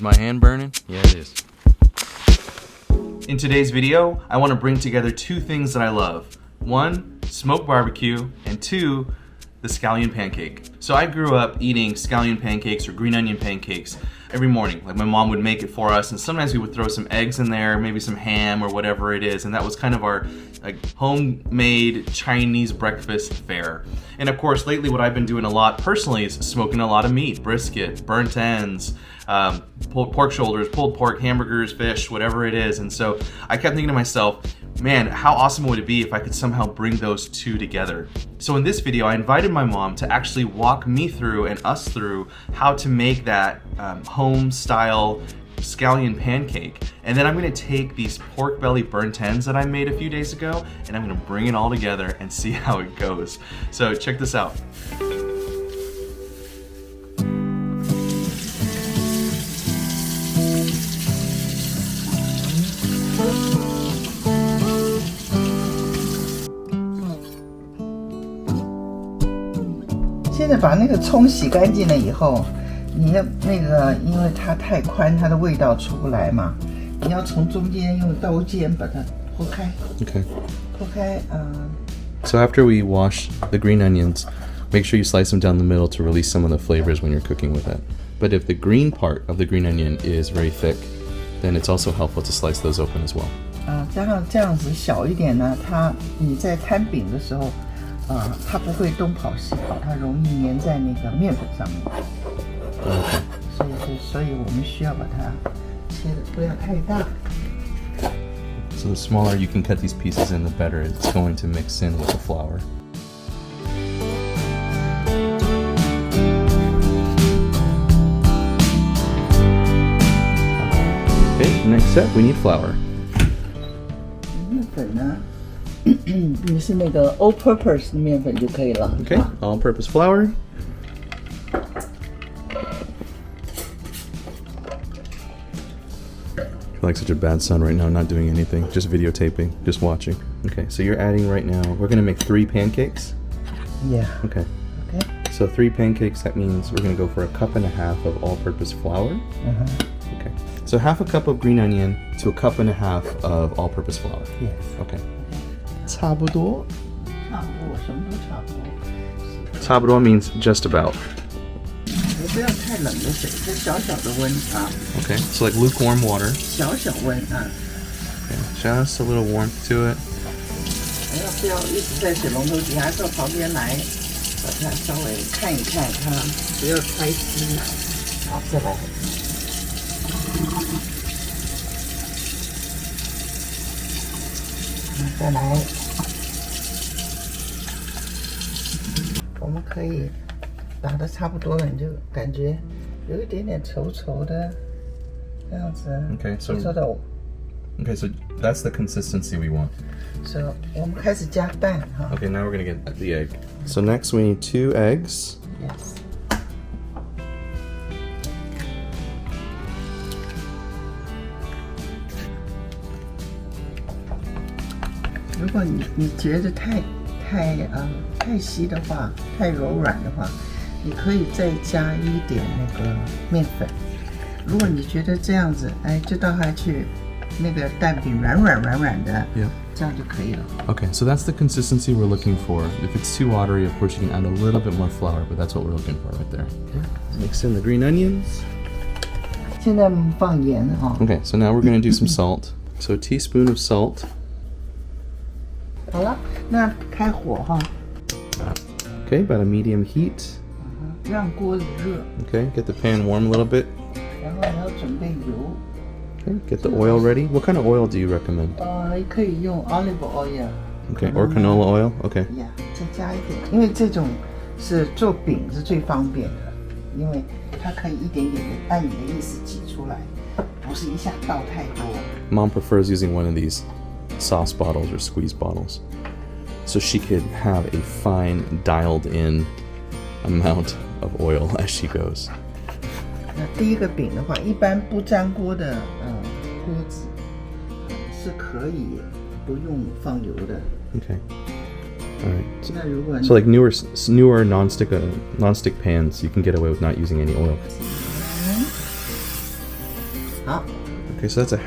Is my hand burning? Yeah, it is. In today's video, I want to bring together two things that I love. One, smoked barbecue, and two, the scallion pancake. So I grew up eating scallion pancakes or green onion pancakes every morning. Like my mom would make it for us, and sometimes we would throw some eggs in there, maybe some ham or whatever it is, and that was kind of our homemade Chinese breakfast fare. And of course, lately what I've been doing a lot personally is smoking a lot of meat, brisket, burnt ends, pulled pork shoulders, pulled pork, hamburgers, fish, whatever it is. And so I kept thinking to myself, man, how awesome would it be if I could somehow bring those two together? So in this video, I invited my mom to actually walk me through and us through how to make that home-style scallion pancake. And then I'm gonna take these pork belly burnt ends that I made a few days ago, and I'm gonna bring it all together and see how it goes. So check this out.现在把那个葱洗干净了以后，你要那个，因为它太宽，它的味道出不来嘛。你要从中间用刀尖把它剖开。Okay. 剖开，So after we wash the green onions, make sure you slice them down the middle to release some of the flavors when you're cooking with it. But if the green part of the green onion is very thick, then it's also helpful to slice those open as well. 加上这样子小一点呢，你在摊饼的时候，它不会东跑西跑，它容易粘在那个面粉上面。所以我们需要把它切的不要太大。So the smaller you can cut these pieces in, the better it's going to mix in with the flour. Okay, next step, we need flour. 面粉呢，你是那个 all-purpose 的面粉就可以了。Okay, all-purpose flour. I feel like such a bad son right now, not doing anything, just videotaping, just watching. Okay, so you're adding right now, we're gonna make 3 pancakes? Yeah. Okay. Okay. So 3 pancakes, that means we're gonna go for 1.5 cups of all-purpose flour. Okay. So 1/2 cup of green onion to 1.5 cups of all-purpose flour. Yes. Okay. 差不多. 差不多，什么都差不多。差不多 means just about. 不要太冷的水，它小小的温啊。Okay, so like lukewarm water. 小小温啊。Okay, just a little warmth to it. 不要一直在水龙头底下，到旁边来，把它稍微看一看它，不要太湿。好，再来。再来。我们可以打得差不多了，你就感觉有一点点稠稠的，这样子。Okay, so 稠的。Okay, so that's the consistency we want. So 我们开始加蛋哈。Okay, now we're gonna get the egg. So next we need 2 eggs. Yes. 如果你觉得太稀的话，太柔软的话，你可以再加一点那个面粉。如果你觉得这样子，就倒下去，那个蛋饼软的， Yeah. 这样就可以了。 Okay, so that's the consistency we're looking for. If it's too watery, of course you can add a little bit more flour, but that's what we're looking for right there. Okay. Mix in the green onions. 现在放盐哈。Okay, so now we're gonna do some salt. So a teaspoon of salt. 好了，那开火哈。Okay, about a medium heat. 让锅里热。 Okay, get the pan warm a little bit. 然后你要准备油。 Okay, get the oil ready. What kind of oil do you recommend? 可以用 olive oil. Okay, or canola oil. Okay. 呀，再加一点，因为这种是做饼是最方便的，因为它可以一点点的按你的意思挤出来，不是一下倒太多。 Mom prefers using one of these sauce bottles or squeeze bottles, so she could have a fine, dialed-in amount of oil as she goes. 那第一个饼的话，一般不粘锅的锅子是可以不用放油的。 Okay. All right. 那如果 So like newer nonstick pans, you can get away with not using any oil. 好。 Okay, so that's a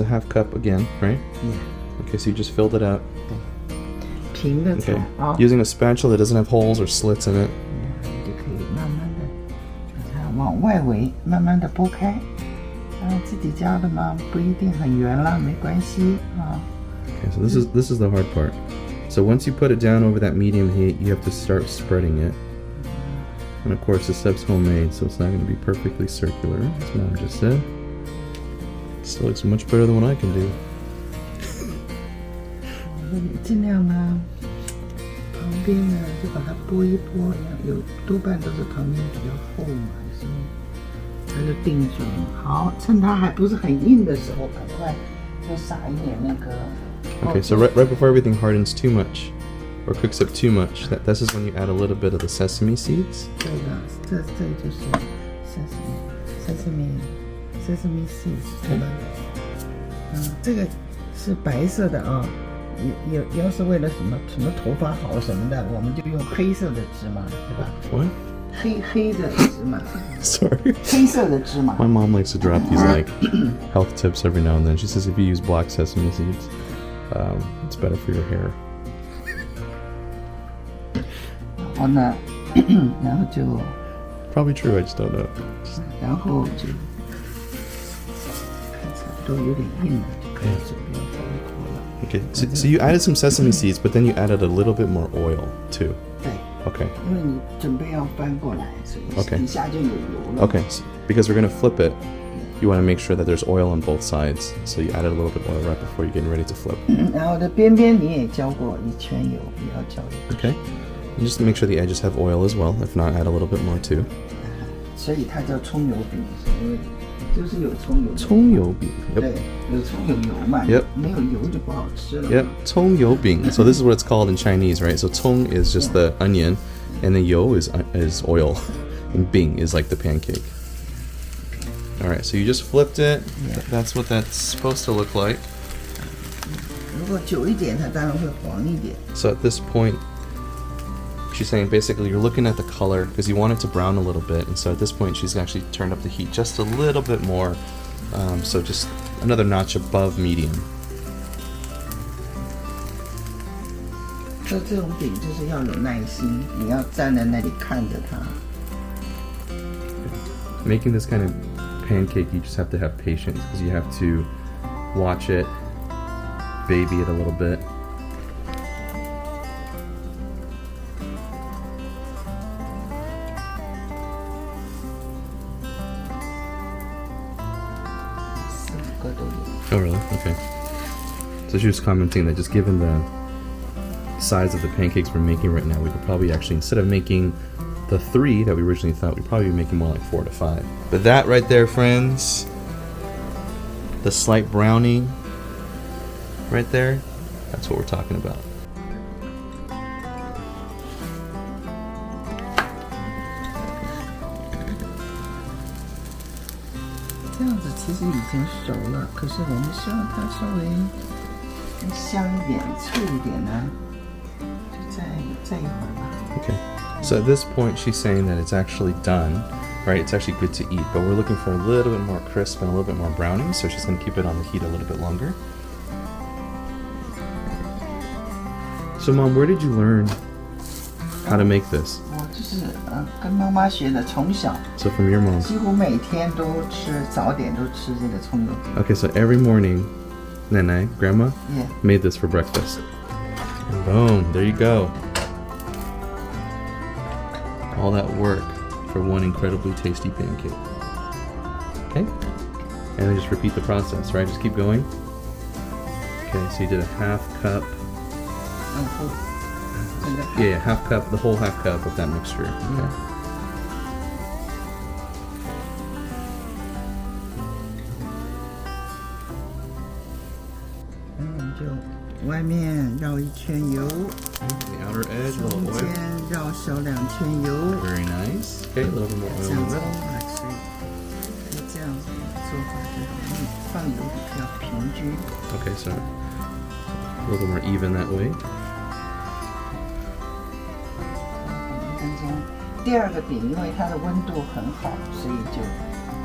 half cup again, right? Yeah. Okay, so you just filled it up. 平的炒 Okay. 啊， Using a spatula that doesn't have holes or slits in it. 就可以慢慢的把它往外围慢慢的拨开。自己家的嘛，不一定很圆啦，没关系啊。 Okay, so this is the hard part. So once you put it down over that medium heat, you have to start spreading it. And of course, this stuff's homemade, so it's not going to be perfectly circular, as Mom just said. It still looks much better than what I can do. 你尽量呢，旁边呢就把它拨一拨，有多半都是旁边比较厚嘛，所以它就定住了。好，趁它还不是很硬的时候，赶快就撒一点那个。 Okay, so right before everything hardens too much, or cooks up too much, this is when you add a little bit of the sesame seeds. 对的，这就是 sesame seeds， 对吧？这个是白色的啊。要是为了什么头发好什么的，我们就用黑色的芝麻，对吧？ What? 黑的芝麻。Sorry. 黑色的芝麻。 My mom likes to drop these like health tips every now and then. She says if you use black sesame seeds, it's better for your hair. 然后呢，然后就 Probably true. I just don't know. 然后就看差不多有点硬了，就可以准备要翻锅了。 Okay, so you added some sesame seeds, but then you added a little bit more oil too. 对。 Okay. 因为你准备要翻过来，所以 Okay. 底下就有油了。 Okay, so because we're gonna flip it, you want to make sure that there's oil on both sides. So you added a little bit of oil right before you're getting ready to flip. 然后的边边你也浇过一圈油，也要浇油。 Okay. And just make sure the edges have oil as well. If not, add a little bit more too. 所以它叫葱油饼，因为就是有葱油。葱油饼. 对 Yep. 有葱有油嘛。 Yep. 没有油就不好吃了。 Yep. 葱油饼. So this is what it's called in Chinese, right? So 葱 is just the onion, and then yo is oil, and bing is like the pancake. All right. So you just flipped it. Yeah. That's what that's supposed to look like. 如果久一点，它当然会黄一点。 So at this point, she's saying basically you're looking at the color because you want it to brown a little bit, and so at this point she's actually turned up the heat just a little bit more, so just another notch above medium. 做这种饼就是要有耐心，你要站在那里看着它。 Making this kind of pancake, you just have to have patience because you have to watch it, baby it a little bit. Oh really? Okay. So she was commenting that just given the size of the pancakes we're making right now, we could probably actually, instead of making the 3 that we originally thought, we'd probably be making more like 4 to 5. But that right there, friends, the slight browning right there, that's what we're talking about. 这样子其实已经熟了，可是我们希望它稍微更香一点、脆一点呢，就再一会儿吧。 Okay. So at this point, she's saying that it's actually done, right? It's actually good to eat, but we're looking for a little bit more crisp and a little bit more browning, so she's going to keep it on the heat a little bit longer. So, Mom, where did you learn how to make this? 我就是跟妈妈学的，从小 So from your mom. 几乎每天都吃，早点都吃这个葱油饼。 Okay, so every morning, Nene, Grandma, Yeah. made this for breakfast. And boom, there you go. All that work for one incredibly tasty pancake. Okay? And then just repeat the process, right? Just keep going. Okay, so you did a half cup. 然后这个 Yeah, half cup, the whole half cup of that mixture. Okay. 我们就外面绕一圈油， The outer edge, a 中 little 间 oil. 绕小2圈油。 Very nice. Okay, a little bit more 这 oil 样 in 子 the middle. 啊，所以这样子做法就容易放油比较平均。 Okay, so a little bit more even that way. 1分钟。第二个饼因为它的温度很好，所以就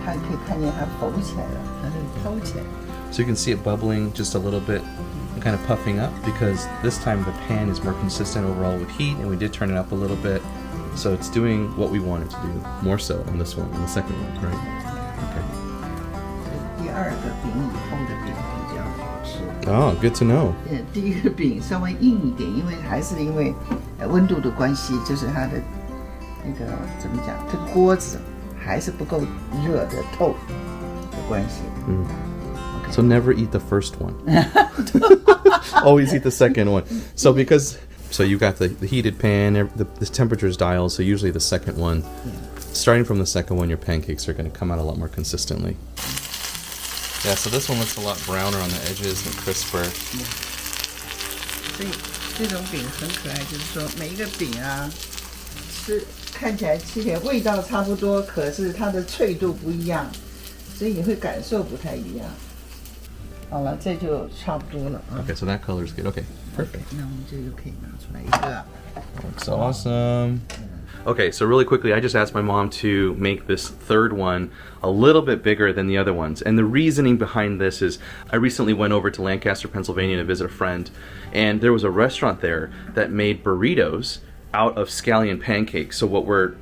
它可以看见它浮起来了，它是抛起来。 So you can see it bubbling just a little bit and kind of puffing up because this time the pan is more consistent overall with heat and we did turn it up a little bit. So it's doing what we want it to do, more so on this one, on the second one, right? Okay. 第二个饼以后的饼比较好吃。 Oh, good to know. 第一个饼稍微硬一点，因为还是因为温度的关系，就是它的那个怎么讲，这个锅子还是不够热的透的关系。So never eat the first one. Always eat the second one. So so you got the heated pan, the temperature's dialed, so usually the second one, starting from the second one, your pancakes are going to come out a lot more consistently. Yeah, so this one looks a lot browner on the edges and crisper. 所以这种饼很可爱，就是说每一个饼啊，看起来吃起来味道差不多，可是它的脆度不一样，所以你会感受不太一样。 好了，这就差不多了啊。 Okay, so that color is good. Okay, perfect. 那我们这就可以拿出来一个。 Looks awesome. Okay, so really quickly, I just asked my mom to make this third one a little bit bigger than the other ones. And the reasoning behind this is I recently went over to Lancaster, Pennsylvania to visit a friend, and there was a restaurant there that made burritos out of scallion pancakes. So what we're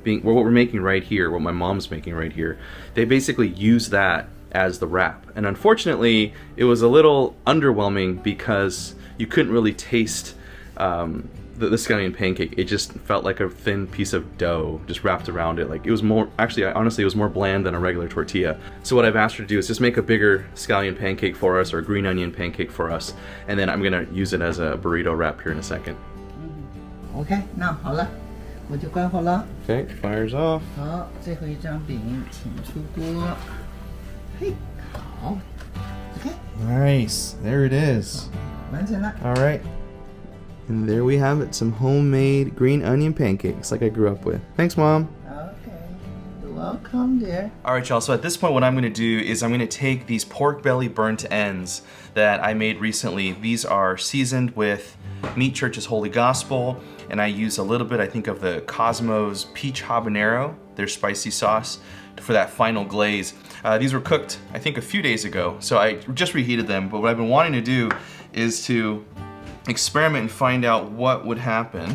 making right here, what my mom's making right here, they basically use that as the wrap. And unfortunately, it was a little underwhelming because you couldn't really taste the scallion pancake. It just felt like a thin piece of dough just wrapped around it. Like it was more, actually, honestly, it was more bland than a regular tortilla. So what I've asked her to do is just make a bigger scallion pancake for us or a green onion pancake for us. And then I'm gonna use it as a burrito wrap here in a second. OK， 那好了，我就关火了。 Okay, fire's off. 好，最后一张饼请出锅。嘿，好 ，OK， Nice, there it is. 完成了。 All right. And there we have it, some homemade green onion pancakes like I grew up with. Thanks, Mom. OK， you're welcome, dear. All right, y'all, so at this point what I'm gonna do is I'm gonna take these pork belly burnt ends that I made recently. These are seasoned with Meat Church's Holy Gospel, and I use a little bit, I think, of the Kosmo's Peach Habanero, their spicy sauce, for that final glaze. These were cooked, I think, a few days ago, so I just reheated them, but what I've been wanting to do is to experiment and find out what would happen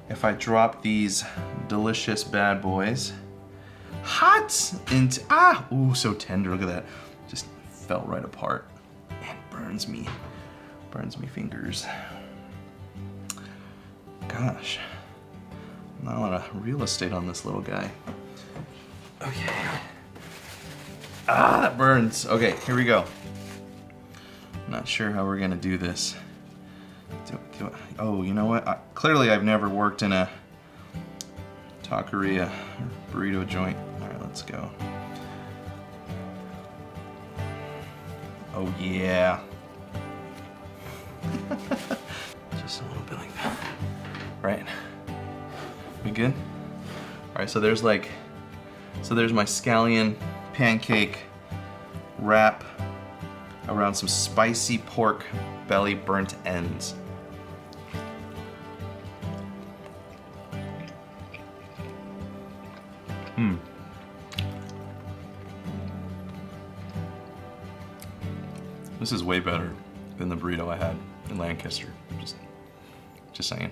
if I drop these delicious bad boys hot into, ooh, so tender, look at that. Just fell right apart and burns me fingers. Gosh, not a lot of real estate on this little guy. Okay. That burns. Okay, here we go. Not sure how we're gonna do this. Oh, you know what? Clearly I've never worked in a taqueria or burrito joint. All right, let's go. Oh yeah. Just a little bit like that. Right? We good? All right, so there's my scallion pancake wrap around some spicy pork belly burnt ends. This is way better than the burrito I had in Lancaster. Just saying.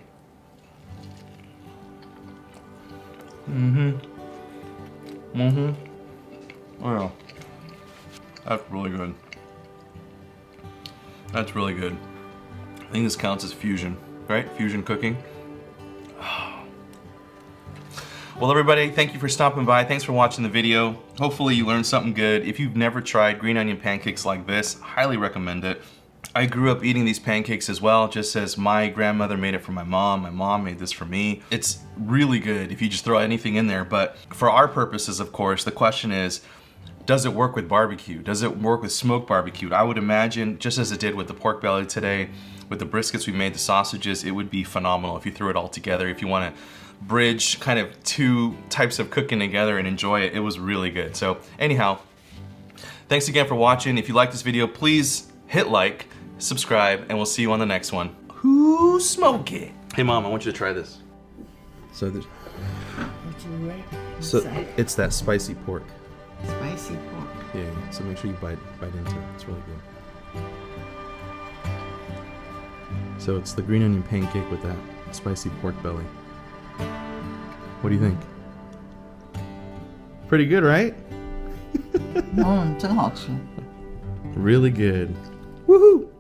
Oh, that's really good. That's really good. I think this counts as fusion, right? Fusion cooking. Well, everybody, thank you for stopping by. Thanks for watching the video. Hopefully you learned something good. If you've never tried green onion pancakes like this, highly recommend it. I grew up eating these pancakes as well, just as my grandmother made it for my mom. My mom made this for me. It's really good if you just throw anything in there, but for our purposes, of course, the question is, does it work with barbecue? Does it work with smoked barbecue? I would imagine, just as it did with the pork belly today, with the briskets we made, the sausages, it would be phenomenal if you threw it all together. If you want to bridge kind of two types of cooking together and enjoy it, it was really good. So anyhow, thanks again for watching. If you like this video, please hit like, subscribe, and we'll see you on the next one. Who's smoking? Hey Mom, I want you to try this. So it's that spicy pork. spicy pork. Yeah, so make sure you bite into it. It's really good. So it's the green onion pancake with that spicy pork belly. What do you think? Pretty good, right? 真好吃。 Really good. Woohoo!